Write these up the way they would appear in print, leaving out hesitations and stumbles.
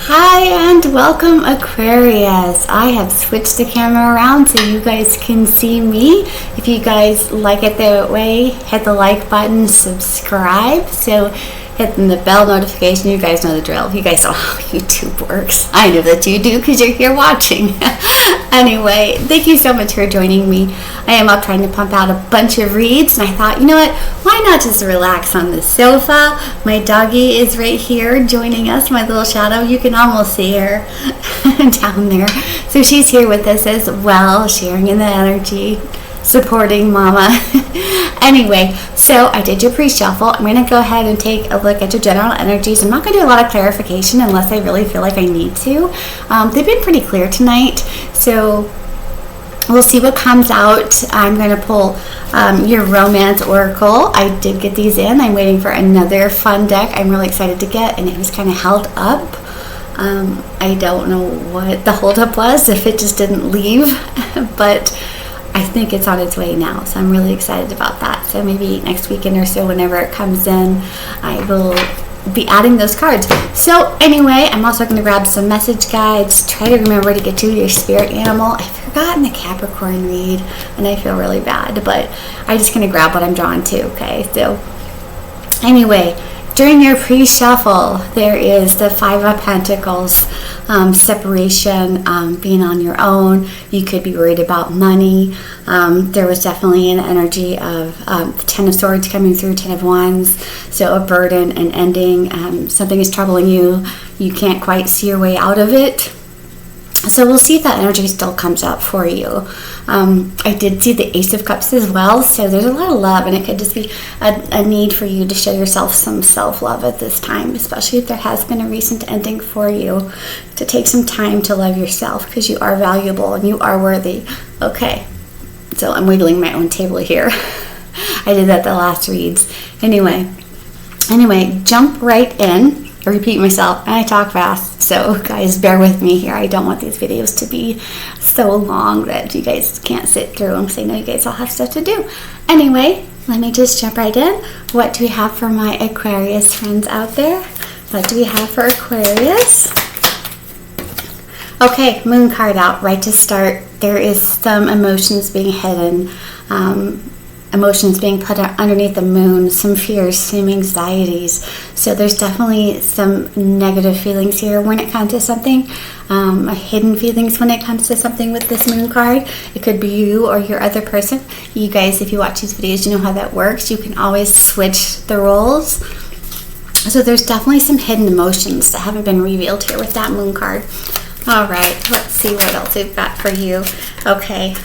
Hi and welcome, Aquarius. I have switched the camera around so you guys can see me. If you guys like it that way, hit the like button, subscribe. So hitting the bell notification, you guys know the drill. You guys know how YouTube works. I know that you do because you're here watching. Anyway, thank you so much for joining me. I am up trying to pump out a bunch of reads, and I thought, you know what, why not just relax on the sofa? My doggie is right here joining us, my little shadow. You can almost see her down there. So she's here with us as well, sharing in the energy, supporting mama. Anyway, so I did your pre-shuffle. I'm going to go ahead and take a look at your general energies. I'm not going to do a lot of clarification unless I really feel like I need to. They've been pretty clear tonight, so we'll see what comes out. I'm going to pull your romance oracle. I did get these in. I'm waiting for another fun deck I'm really excited to get, and it was kind of held up. I don't know what the holdup was, if it just didn't leave, but I think it's on its way now, so I'm really excited about that. So maybe next weekend or so, whenever it comes in, I will be adding those cards. So anyway, I'm also going to grab some message guides. Try to remember to get to your spirit animal. I've forgotten the Capricorn read, and I feel really bad, but I'm just going to grab what I'm drawn to, okay? So anyway, during your pre-shuffle, there is the Five of Pentacles, separation, being on your own. You could be worried about money. There was definitely an energy of Ten of Swords coming through, Ten of Wands. So a burden, an ending. Something is troubling you. You can't quite see your way out of it. So we'll see if that energy still comes up for you. I did see the Ace of Cups as well, so there's a lot of love, and it could just be a need for you to show yourself some self-love at this time, especially if there has been a recent ending for you, to take some time to love yourself because you are valuable and you are worthy. Okay, so I'm wiggling my own table here. I did that the last reads. Anyway, jump right in. I repeat myself, and I talk fast, so guys, bear with me here. I don't want these videos to be so long that you guys can't sit through them, because I know you guys all have stuff to do. Anyway, let me just jump right in. What do we have for my Aquarius friends out there? What do we have for Aquarius? Okay, Moon card out right to start. There is some emotions being hidden. Emotions being put underneath the moon, some fears, some anxieties. So there's definitely some negative feelings here when it comes to something, hidden feelings when it comes to something with this moon card. It could be you or your other person. You guys, if you watch these videos, you know how that works. You can always switch the roles. So there's definitely some hidden emotions that haven't been revealed here with that moon card. All right, let's see what else we've got for you. Okay.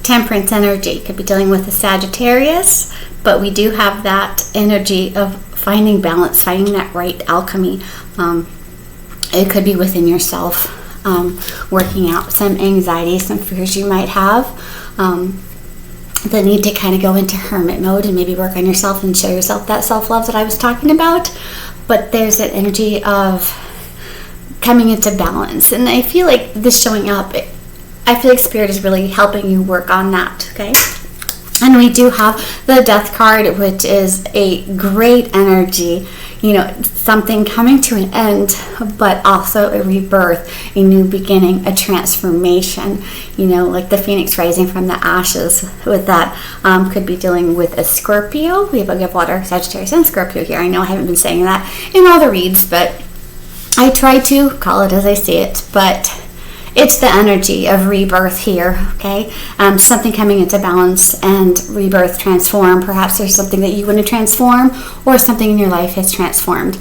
Temperance energy could be dealing with a Sagittarius, but we do have that energy of finding balance, finding that right alchemy. It could be within yourself, working out some anxiety, some fears you might have, the need to kind of go into hermit mode and maybe work on yourself and show yourself that self-love that I was talking about. But there's that energy of coming into balance, and I feel like this showing up, I feel like Spirit is really helping you work on that, okay? And we do have the Death card, which is a great energy, you know, something coming to an end, but also a rebirth, a new beginning, a transformation, you know, like the phoenix rising from the ashes. With that, could be dealing with a Scorpio. We have water, Sagittarius, and Scorpio here. I know I haven't been saying that in all the reads, but I try to call it as I see it, but it's the energy of rebirth here, okay? Something coming into balance and rebirth, transform. Perhaps there's something that you want to transform, or something in your life has transformed.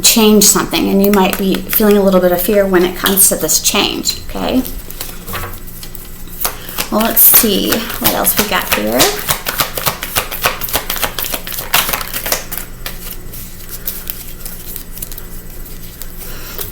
Change something, and you might be feeling a little bit of fear when it comes to this change, okay? Well, let's see what else we got here.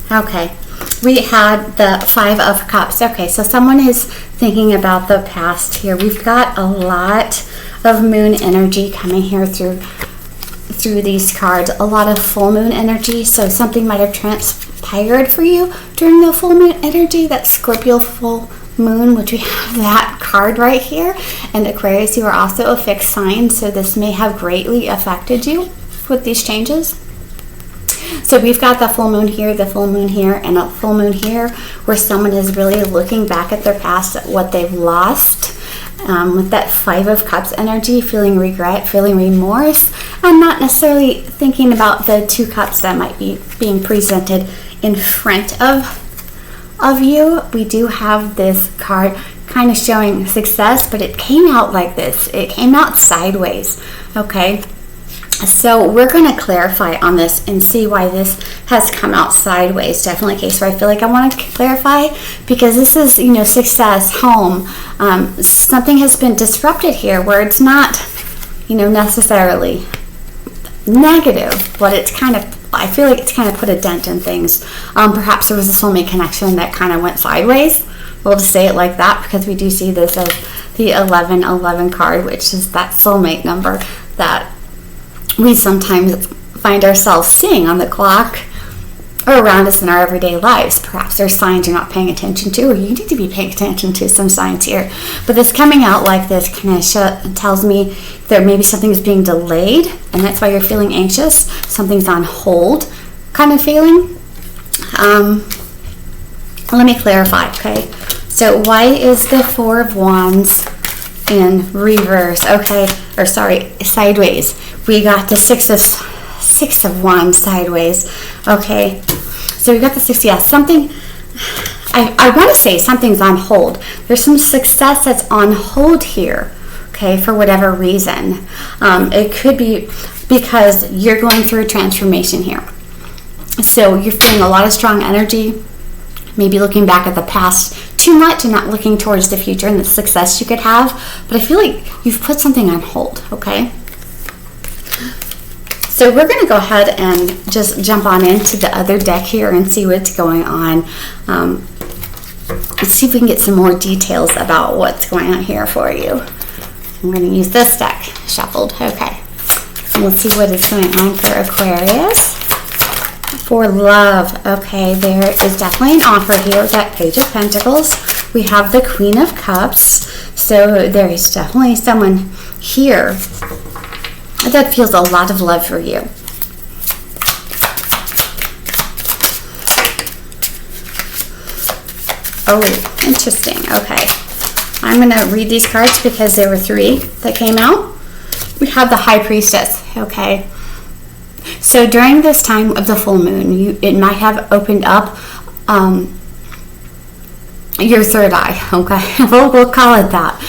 Okay. We had the Five of Cups. Okay, so someone is thinking about the past here. We've got a lot of moon energy coming here through these cards. A lot of full moon energy. So something might have transpired for you during the full moon energy, that Scorpio full moon, which we have that card right here. And Aquarius, you are also a fixed sign, so this may have greatly affected you with these changes. So we've got the full moon here, and a full moon here, where someone is really looking back at their past, at what they've lost, with that 5 of Cups energy, feeling regret, feeling remorse, and not necessarily thinking about the 2 cups that might be being presented in front of you. We do have this card kind of showing success, but it came out like this. It came out sideways, okay? So we're going to clarify on this and see why this has come out sideways. Definitely a case where I feel like I want to clarify, because this is, success, home. Something has been disrupted here where it's not, necessarily negative, but it's kind of, I feel like it's kind of put a dent in things. Perhaps there was a soulmate connection that kind of went sideways. We'll just say it like that, because we do see this as the 1111 card, which is that soulmate number that we sometimes find ourselves seeing on the clock or around us in our everyday lives. Perhaps there's signs you're not paying attention to, or you need to be paying attention to some signs here. But this coming out like this kind of tells me that maybe something is being delayed, and that's why you're feeling anxious. Something's on hold kind of feeling. Let me clarify, okay? So why is the 4 of Wands in reverse? Okay, or sorry, sideways. We got the 6 of Wands sideways. Okay, so we got the 6. Yeah, something. I want to say something's on hold. There's some success that's on hold here. Okay, for whatever reason, it could be because you're going through a transformation here. So you're feeling a lot of strong energy. Maybe looking back at the past too much and not looking towards the future and the success you could have. But I feel like you've put something on hold, okay? So we're going to go ahead and just jump on into the other deck here and see what's going on. Let's see if we can get some more details about what's going on here for you. I'm going to use this deck shuffled, okay? And we'll see what is going on for Aquarius. For love, okay, there is definitely an offer here with that Page of Pentacles. We have the Queen of Cups, so there is definitely someone here that feels a lot of love for you. Oh, interesting, okay. I'm going to read these cards because there were 3 that came out. We have the High Priestess, okay. So during this time of the full moon, it might have opened up your third eye, okay? We'll call it that.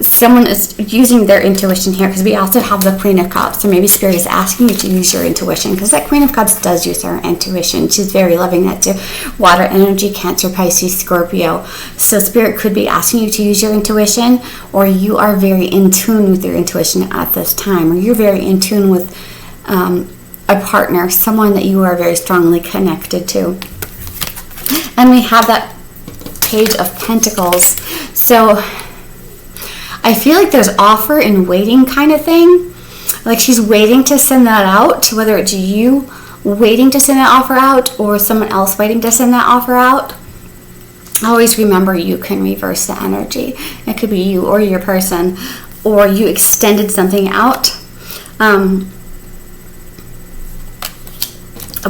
Someone is using their intuition here, because we also have the Queen of Cups. So maybe Spirit is asking you to use your intuition, because that Queen of Cups does use her intuition. She's very loving that too. Water energy, Cancer, Pisces, Scorpio. So Spirit could be asking you to use your intuition, or you are very in tune with your intuition at this time, or you're very in tune with a partner, someone that you are very strongly connected to. And we have that Page of Pentacles. So I feel like there's offer and waiting kind of thing. Like she's waiting to send that out, whether it's you waiting to send that offer out or someone else waiting to send that offer out. Always remember, you can reverse the energy. It could be you or your person, or you extended something out.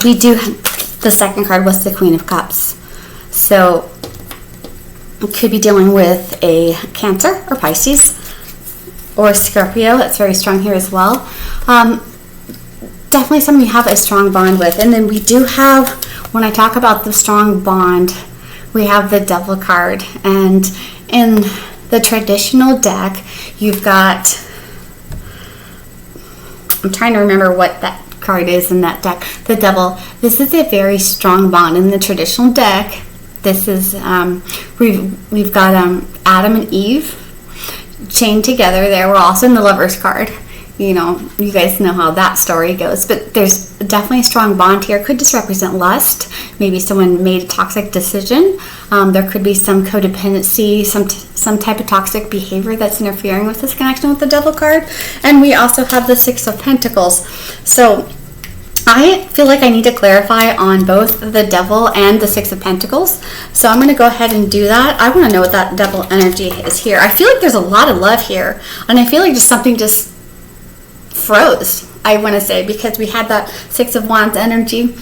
We do, the second card was the Queen of Cups. So it could be dealing with a Cancer or Pisces or Scorpio. That's very strong here as well. Definitely someone you have a strong bond with. And then we do have, when I talk about the strong bond, we have the Devil card. And in the traditional deck, you've got, I'm trying to remember what that card is in that deck. The Devil. This is a very strong bond in the traditional deck. This is we've got Adam and Eve chained together. There, we're also in the Lovers card. You know, you guys know how that story goes. But there's definitely a strong bond here. Could just represent lust. Maybe someone made a toxic decision. There could be some codependency, some type of toxic behavior that's interfering with this connection with the Devil card. And we also have the Six of Pentacles. So I feel like I need to clarify on both the Devil and the Six of Pentacles. So I'm going to go ahead and do that. I want to know what that Devil energy is here. I feel like there's a lot of love here. And I feel like just something just froze. I want to say, because we had that Six of Wands energy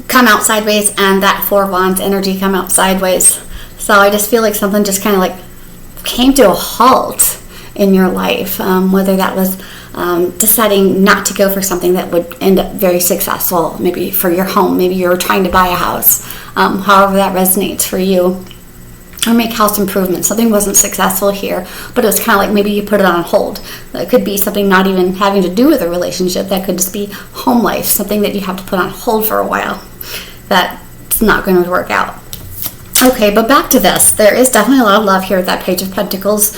come out sideways and that Four of Wands energy come out sideways. So I just feel like something just kind of like came to a halt in your life, whether that was deciding not to go for something that would end up very successful, maybe for your home, maybe you're trying to buy a house, however that resonates for you, or make house improvements. Something wasn't successful here, but it was kind of like maybe you put it on hold. It could be something not even having to do with a relationship. That could just be home life, something that you have to put on hold for a while. That's not going to work out. Okay, but back to this. There is definitely a lot of love here with that Page of Pentacles.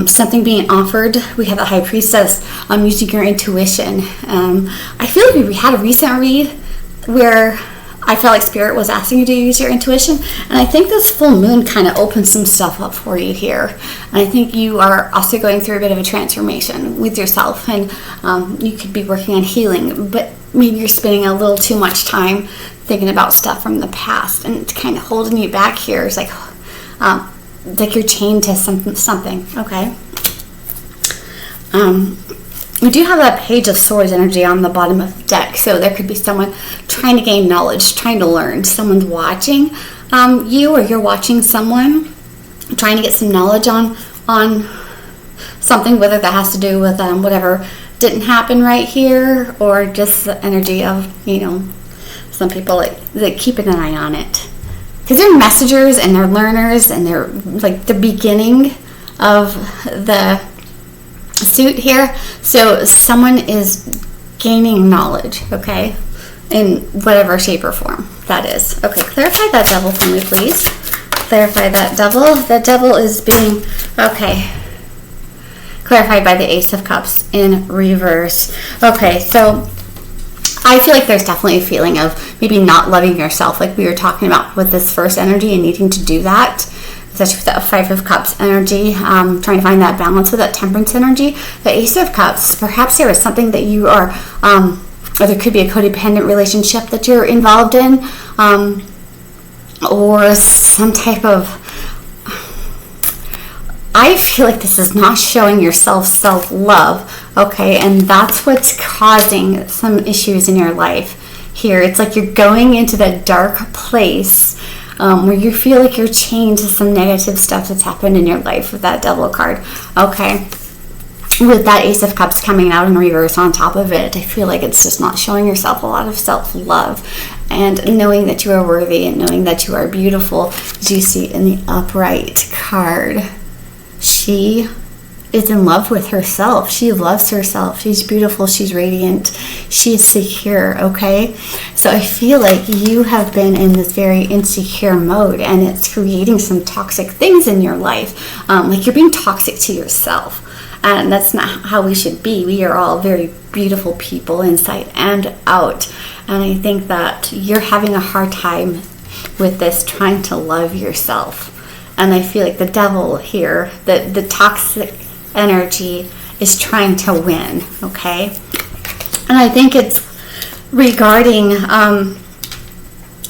Something being offered. We have the High Priestess using your intuition. I feel like we had a recent read where I felt like Spirit was asking you to use your intuition, and I think this full moon kind of opens some stuff up for you here. And I think you are also going through a bit of a transformation with yourself, and you could be working on healing, but maybe you're spending a little too much time thinking about stuff from the past, and it's kind of holding you back here. It's like you're chained to something. Okay. We do have that Page of Swords energy on the bottom of the deck, so there could be someone trying to gain knowledge, trying to learn. Someone's watching you, or you're watching someone trying to get some knowledge on something, whether that has to do with whatever didn't happen right here, or just the energy of, some people that keeping an eye on it. Because they're messengers and they're learners, and they're like the beginning of the suit here. So someone is gaining knowledge, okay, in whatever shape or form that is. Okay, clarify that Devil for me, please. Clarify that Devil. That Devil is being, okay, clarified by the Ace of Cups in reverse. Okay, so I feel like there's definitely a feeling of maybe not loving yourself, like we were talking about with this first energy, and needing to do that, especially with that Five of Cups energy, trying to find that balance with that Temperance energy. The Ace of Cups, perhaps there is something that you are, or there could be a codependent relationship that you're involved in, or some type of, I feel like this is not showing yourself self-love, okay, and that's what's causing some issues in your life here. It's like you're going into that dark place where you feel like you're chained to some negative stuff that's happened in your life with that Devil card, okay? With that Ace of Cups coming out in reverse on top of it, I feel like it's just not showing yourself a lot of self-love, and knowing that you are worthy and knowing that you are beautiful, as you see in the upright card. She is in love with herself. She loves herself. She's beautiful. She's radiant. She's secure, okay? So I feel like you have been in this very insecure mode, and it's creating some toxic things in your life. Like you're being toxic to yourself. And that's not how we should be. We are all very beautiful people inside and out. And I think that you're having a hard time with this, trying to love yourself. And I feel like the Devil here, the toxic energy, is trying to win, okay? And I think it's regarding,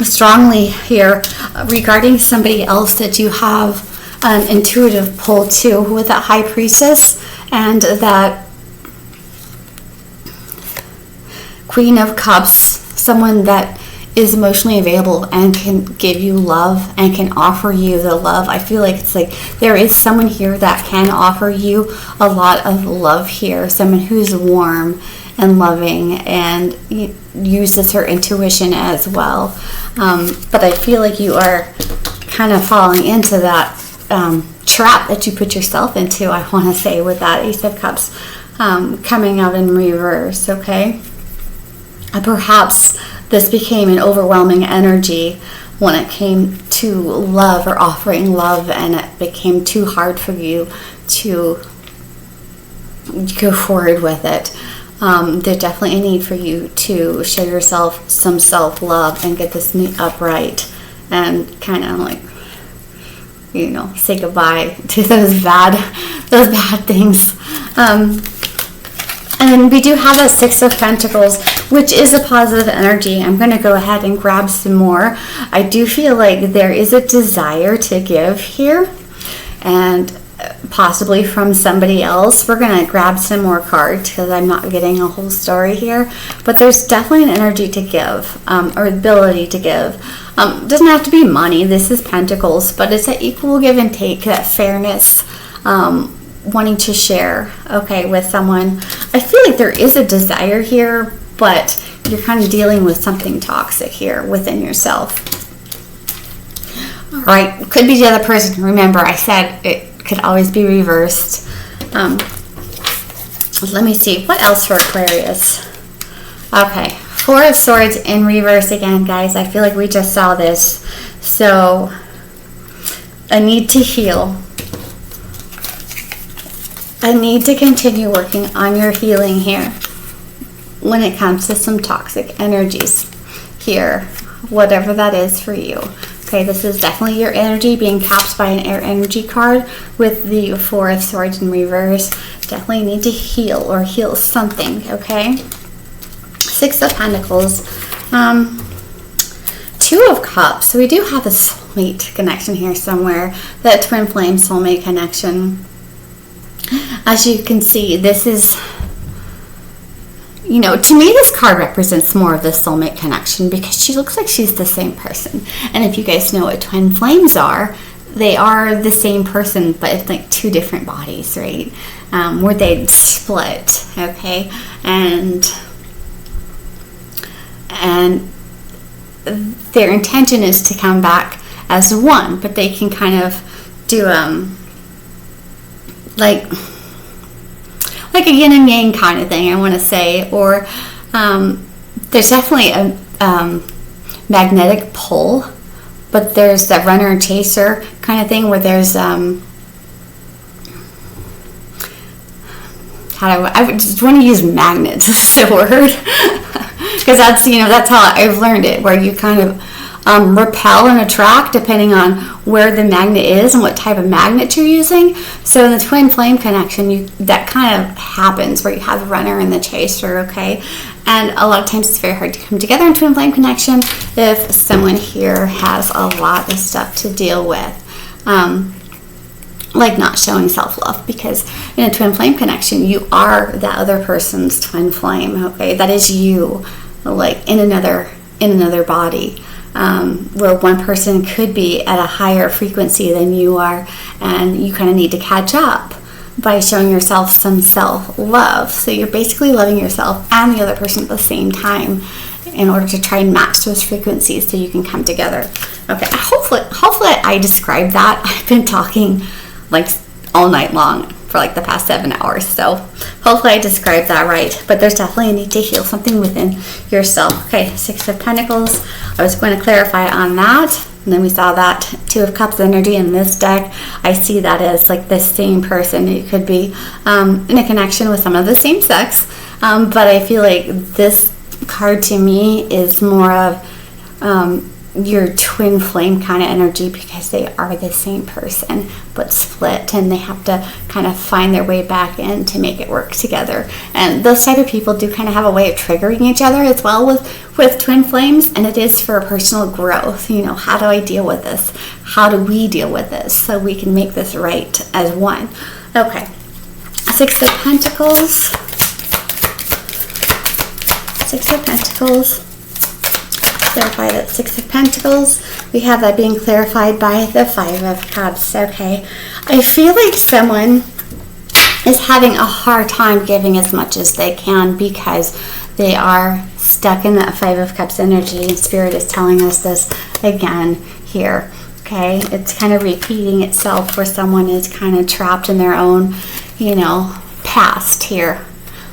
strongly here, regarding somebody else that you have an intuitive pull to, with that High Priestess and that Queen of Cups, someone that is emotionally available and can give you love and can offer you the love. I feel like it's like there is someone here that can offer you a lot of love here, someone who's warm and loving and uses her intuition as well. But I feel like you are kind of falling into that trap that you put yourself into, I want to say, with that Ace of Cups coming out in reverse, okay? Perhaps this became an overwhelming energy when it came to love or offering love, and it became too hard for you to go forward with it. There's definitely a need for you to show yourself some self-love and get this knee upright and kind of like, say goodbye to those bad things. And we do have a Six of Pentacles, which is a positive energy. I'm going to go ahead and grab some more. I do feel like there is a desire to give here. And possibly from somebody else. We're going to grab some more cards because I'm not getting a whole story here. But there's definitely an energy to give, or ability to give. Doesn't have to be money. This is Pentacles, but it's an equal give and take, that fairness, wanting to share, okay, with someone. I feel like there is a desire here, but you're kind of dealing with something toxic here within yourself. All right, could be the other person. Remember, I said it could always be reversed. Let me see, what else for Aquarius? Okay, Four of Swords in reverse again, guys. I feel like we just saw this. So, a need to heal. I need to continue working on your healing here when it comes to some toxic energies here, whatever that is for you. Okay, this is definitely your energy being capped by an air energy card with the Four of Swords in reverse. Definitely need to heal or heal something, okay? Six of Pentacles. Two of Cups. So we do have a soulmate connection here somewhere. That twin flame soulmate connection. As you can see, this is, you know, to me this card represents more of the soulmate connection because she looks like she's the same person. And if you guys know what twin flames are, they are the same person, but it's like two different bodies, right? Where they split, okay? And their intention is to come back as one, but they can kind of do like a yin and yang kind of thing, I want to say. Or there's definitely a magnetic pull, but there's that runner and chaser kind of thing where there's I would just want to use magnets as the word because that's, you know, that's how I've learned it, where you kind of repel and attract depending on where the magnet is and what type of magnet you're using. So in the twin flame connection, that kind of happens where you have the runner and the chaser, okay? And a lot of times it's very hard to come together in twin flame connection if someone here has a lot of stuff to deal with. Like not showing self-love, because in a twin flame connection, you are that other person's twin flame, okay? That is you, like in another body. Where one person could be at a higher frequency than you are, and you kind of need to catch up by showing yourself some self-love. So you're basically loving yourself and the other person at the same time in order to try and match those frequencies so you can come together. Okay, hopefully I described that. I've been talking like all night long for like the past 7 hours, so hopefully I described that right. But there's definitely a need to heal something within yourself. Okay, Six of Pentacles. I was going to clarify on that, and then we saw that Two of Cups energy in this deck. I see that as like the same person. It could be in a connection with some of the same sex, but I feel like this card to me is more of your twin flame kind of energy, because they are the same person but split, and they have to kind of find their way back in to make it work together. And those type of people do kind of have a way of triggering each other as well with twin flames, and it is for personal growth. You know, how do I deal with this? How do we deal with this so we can make this right as one? Okay, Six of Pentacles. Six of Pentacles. Clarify that Six of Pentacles. We have that being clarified by the Five of Cups. Okay, I feel like someone is having a hard time giving as much as they can because they are stuck in that Five of Cups energy, and Spirit is telling us this again here. Okay, it's kind of repeating itself where someone is kind of trapped in their own, you know, past here,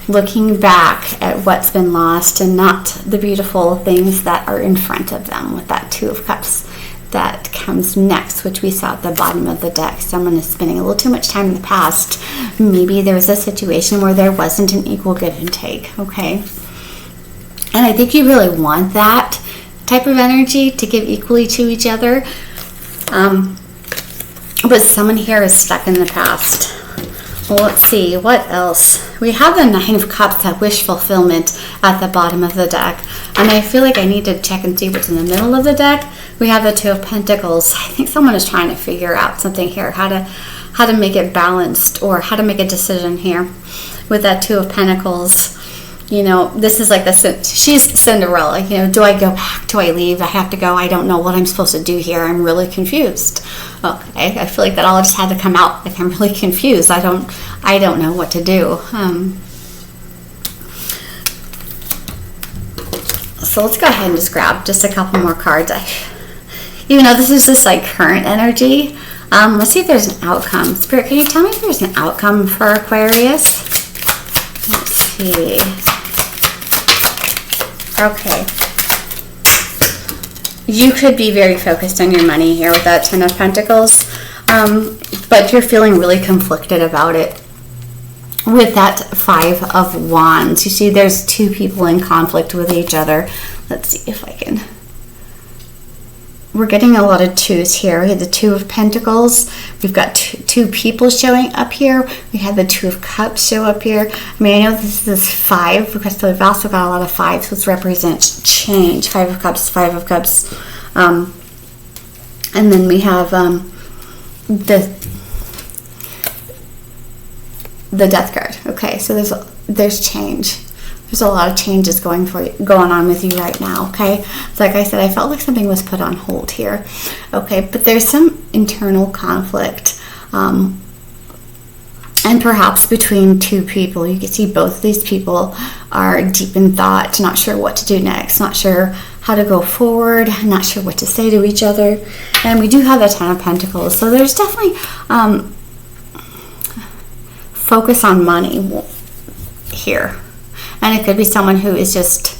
looking back at what's been lost and not the beautiful things that are in front of them, with that Two of Cups that comes next, which we saw at the bottom of the deck. Someone is spending a little too much time in the past. Maybe there was a situation where there wasn't an equal give and take, okay? And I think you really want that type of energy to give equally to each other. But someone here is stuck in the past. Well, let's see, what else? We have the Nine of Cups, that wish fulfillment at the bottom of the deck. And I feel like I need to check and see what's in the middle of the deck. We have the Two of Pentacles. I think someone is trying to figure out something here, how how to make it balanced, or how to make a decision here with that Two of Pentacles. You know, this is like she's Cinderella. You know, do I go back? Do I leave? I have to go. I don't know what I'm supposed to do here. I'm really confused. Okay, I feel like that all just had to come out. Like, I'm really confused. I don't know what to do. So let's go ahead and just grab just a couple more cards. Even though this is just like current energy, let's see if there's an outcome. Spirit, can you tell me if there's an outcome for Aquarius? Let's see. Okay. You could be very focused on your money here with that Ten of Pentacles, but you're feeling really conflicted about it with that Five of Wands. You see there's two people in conflict with each other. Let's see if I can... We're getting a lot of twos here. We have the Two of Pentacles. We've got two people showing up here. We have the Two of Cups show up here. I mean, I know this is five, because we've also got a lot of fives, which represents change. Five of Cups, Five of Cups. And then we have the Death card. Okay, so there's change. There's a lot of changes going on with you right now, okay? So like I said, I felt like something was put on hold here, okay? But there's some internal conflict, and perhaps between two people. You can see both of these people are deep in thought, not sure what to do next, not sure how to go forward, not sure what to say to each other. And we do have the Ten of Pentacles, so there's definitely focus on money here. And it could be someone who is just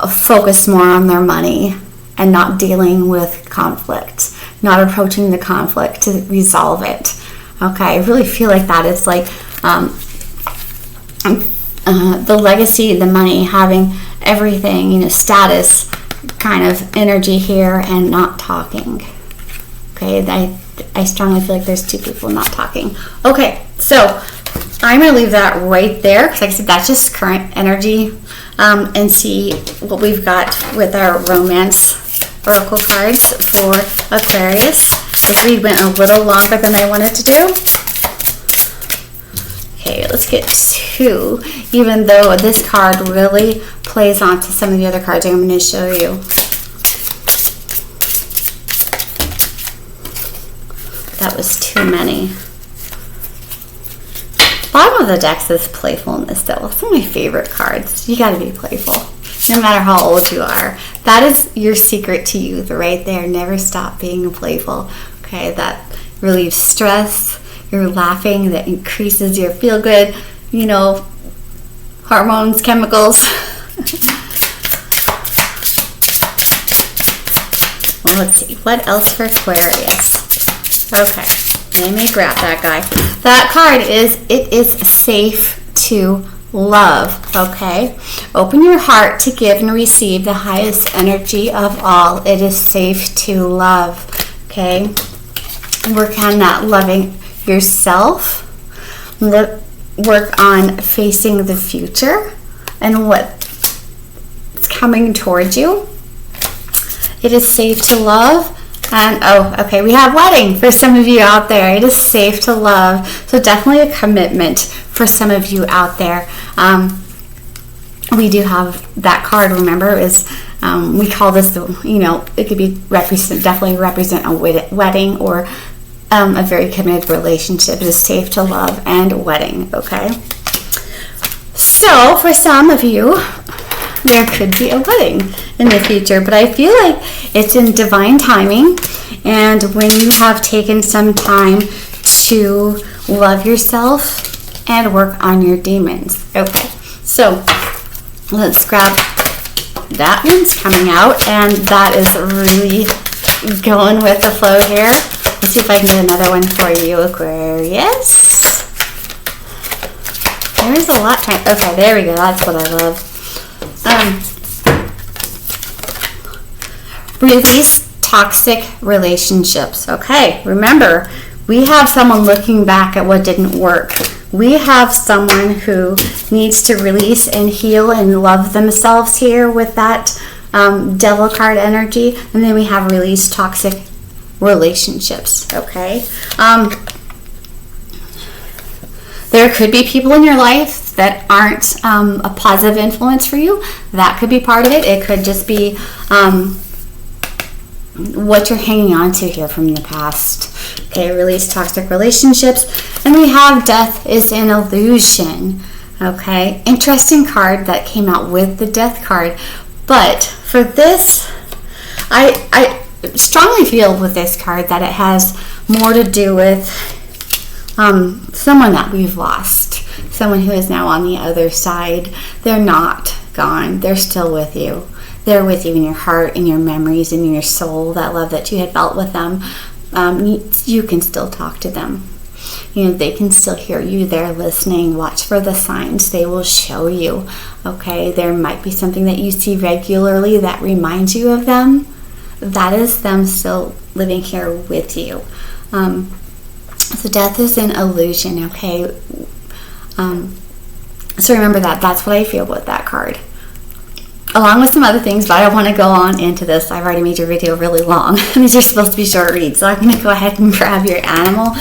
focused more on their money and not dealing with conflict, not approaching the conflict to resolve it. Okay, I really feel like that. It's like the legacy, the money, having everything, you know, status kind of energy here, and not talking. Okay, I strongly feel like there's two people not talking. Okay, so I'm going to leave that right there, because like I said, that's just current energy, and see what we've got with our romance oracle cards for Aquarius. The read went a little longer than I wanted to do. Okay, let's get two, even though this card really plays onto some of the other cards I'm going to show you. That was too many. Bottom of the deck says playfulness, though. It's one of my favorite cards. You gotta be playful, no matter how old you are. That is your secret to youth right there. Never stop being playful. Okay, that relieves stress. You're laughing. That increases your feel good, you know, hormones, chemicals. Well, let's see. What else for Aquarius? Okay. Let me grab that guy. That card is, it is safe to love, okay? Open your heart to give and receive the highest energy of all. It is safe to love, okay? Work on that loving yourself. Work on facing the future and what's coming towards you. It is safe to love. And oh, okay, we have wedding for some of you out there. It is safe to love. So definitely a commitment for some of you out there. We do have that card, remember, is we call this the, you know, it could be definitely represent a wedding or a very committed relationship. It is safe to love and wedding, okay? So for some of you, there could be a wedding in the future, but I feel like it's in divine timing, and when you have taken some time to love yourself and work on your demons. Okay, so let's grab that one's coming out, and that is really going with the flow here. Let's see if I can get another one for you, Aquarius. There's a lot. Okay, there we go. That's what I love. Release toxic relationships. Okay, remember, we have someone looking back at what didn't work. We have someone who needs to release and heal and love themselves here with that devil card energy. And then we have release toxic relationships. Okay, There could be people in your life that aren't a positive influence for you. That could be part of it. It could just be what you're hanging on to here from the past. Okay, release toxic relationships. And we have death is an illusion. Okay, interesting card that came out with the death card. But for this, I strongly feel with this card that it has more to do with someone that we've lost. Someone who is now on the other side. They're not gone. They're still with you. They're with you in your heart, in your memories, in your soul. That love that you had felt with them. You can still talk to them. They can still hear you. They're listening. Watch for the signs. They will show you. Okay, there might be something that you see regularly that reminds you of them. That is them still living here with you. So death is an illusion, okay? So remember that. That's what I feel with that card. Along with some other things, but I don't want to go on into this. I've already made your video really long. These are supposed to be short reads, so I'm going to go ahead and grab your animal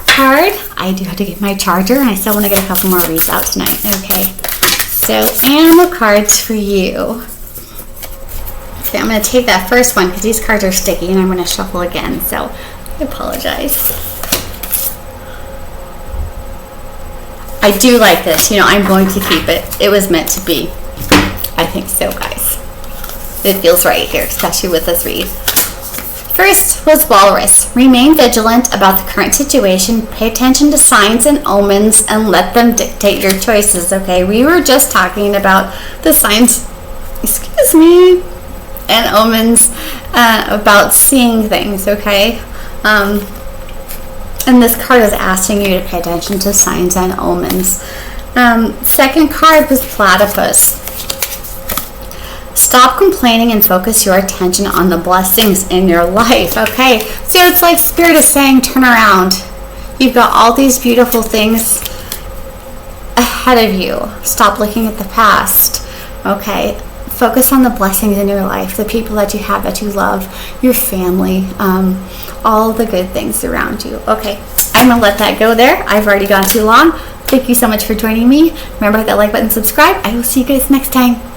card. I do have to get my charger, and I still want to get a couple more reads out tonight. Okay, so animal cards for you. So I'm going to take that first one because these cards are sticky, and I'm going to shuffle again, so I apologize. I do like this. I'm going to keep it. It was meant to be. I think so, guys. It feels right here, especially with this read. First was Walrus. Remain vigilant about the current situation. Pay attention to signs and omens and let them dictate your choices, okay? We were just talking about the signs, excuse me, and omens about seeing things, okay? And this card is asking you to pay attention to signs and omens. Second card was Platypus. Stop complaining and focus your attention on the blessings in your life. Okay, so it's like Spirit is saying, turn around. You've got all these beautiful things ahead of you. Stop looking at the past. Okay, focus on the blessings in your life, the people that you have, that you love, your family, all the good things around you. Okay, I'm going to let that go there. I've already gone too long. Thank you so much for joining me. Remember, hit that like button, subscribe. I will see you guys next time.